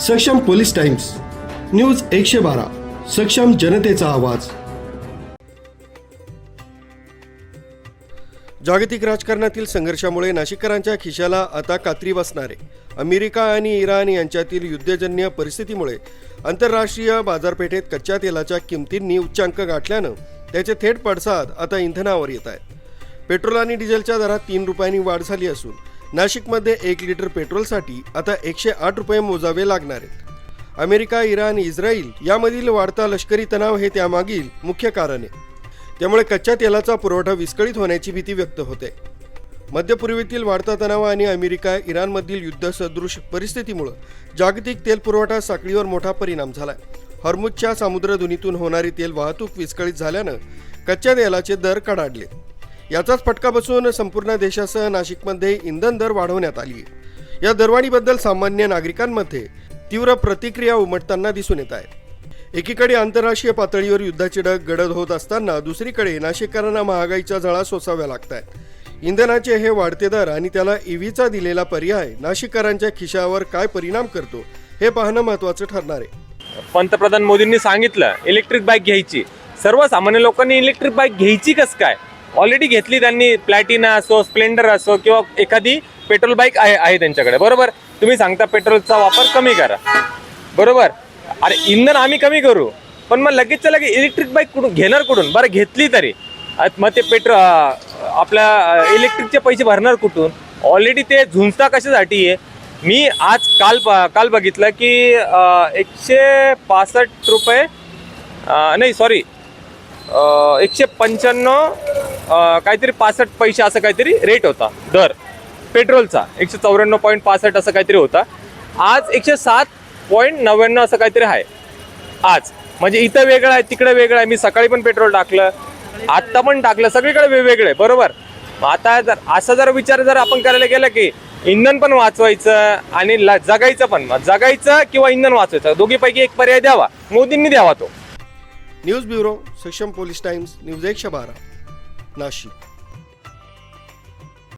सक्षम police times, news 112, सक्षम जनतेचा आवाज. जागतिक राजकारणातील संघर्षामुळे नाशिककरांच्या खिशाला आता कात्री बसणार आहे. अमेरिका आणि इराण यांच्यातील युद्धजन्य परिस्थितीमुळे आंतरराष्ट्रीय बाजारपेठेत कच्च्या तेलाच्या किमतींनी उच्चांक गाठल्यानं त्याचे थेट पडसाद आता इंधनावर येत आहेत. पेट्रोल आणि डिझेलच्या दरात 3 रुपयांनी वाढ झाली असून नाशिकमध्ये 1 लिटर पेट्रोलसाठी आता 108 रुपये मोजावे लागणार आहेत. अमेरिका, इराण, इस्रायल यामधील वाढता लष्करी तणाव हे त्यामागील मुख्य कारण आहे. त्यामुळे कच्च्या तेलाचा पुरवठा विस्कळीत होण्याची भीती व्यक्त होते. मध्य पूर्वेतील वाढता तणाव आणि अमेरिका, इराणमधील युद्धसदृश परिस्थितीमुळे जागतिक तेल पुरवठा साखळीवर मोठा परिणाम झाला. हॉर्मुझच्या सामुद्रधुनीतून होणारी तेल वाहतूक विस्कळीत झाल्यानं कच्च्या तेलाचे दर कडाडले. याचाच फटका बसून संपूर्ण देशासह नाशिकमध्ये इंधन दर वाढवण्यात आली आहे. या दरवाढीबद्दल सामान्य नागरिकांमध्ये तीव्र प्रतिक्रिया उमटताना दिसून येत आहे. एकीकडे आंतरराष्ट्रीय पातळीवर युद्धाचे ढग गडद होत असताना दुसरीकडे नाशिककरांना महागाईच्या झळा सोसाव्या लागत आहेत. इंधनाचे हे वाढते दर आणि त्याला ईव्हीचा दिलेला पर्याय नाशिककरांच्या खिशावर काय परिणाम करतो हे पाहणं महत्त्वाचं ठरणार आहे. पंतप्रधान मोदींनी सांगितलं इलेक्ट्रिक बाईक घ्यायची. सर्वसामान्य लोकांनी इलेक्ट्रिक बाईक घ्यायची कसं काय? ऑलरेडी घेतली त्यांनी. प्लॅटिना असो, स्प्लेंडर असो किंवा एखादी पेट्रोल बाईक आहे त्यांच्याकडे, बरोबर. तुम्ही सांगता पेट्रोलचा वापर कमी करा, बरोबर. अरे इंधन आम्ही कमी करू, पण मग लगेचच्या लगेच इलेक्ट्रिक बाईक कुठून घेणार? कुठून? बरं घेतली तरी मग ते आपल्या इलेक्ट्रिकचे पैसे भरणार कुठून? ऑलरेडी ते झुंजता कशासाठी आहे? मी आज काल बघितलं की 165 रुपये नाही सॉरी 195 काहीतरी 65 पैसे असं काहीतरी रेट होता दर पेट्रोलचा. 194.65 असं काहीतरी होता. आज 107.99 असं काहीतरी आहे आज. म्हणजे इथं वेगळं आहे, तिकडे वेगळं आहे. मी सकाळी पण पेट्रोल टाकलं, आत्ता पण टाकलं, सगळीकडे वेगवेगळं आहे, बरोबर. आता जर असा जर विचार जर आपण करायला गेलं की इंधन पण वाचवायचं आणि जगायचं पण, जगायचं किंवा इंधन वाचवायचं, दोघीपैकी एक पर्याय द्यावा, मोदींनी द्यावा तो. न्यूज ब्युरो, सक्षम पोलीस टाइम्स, न्यूज 112, नाशिक.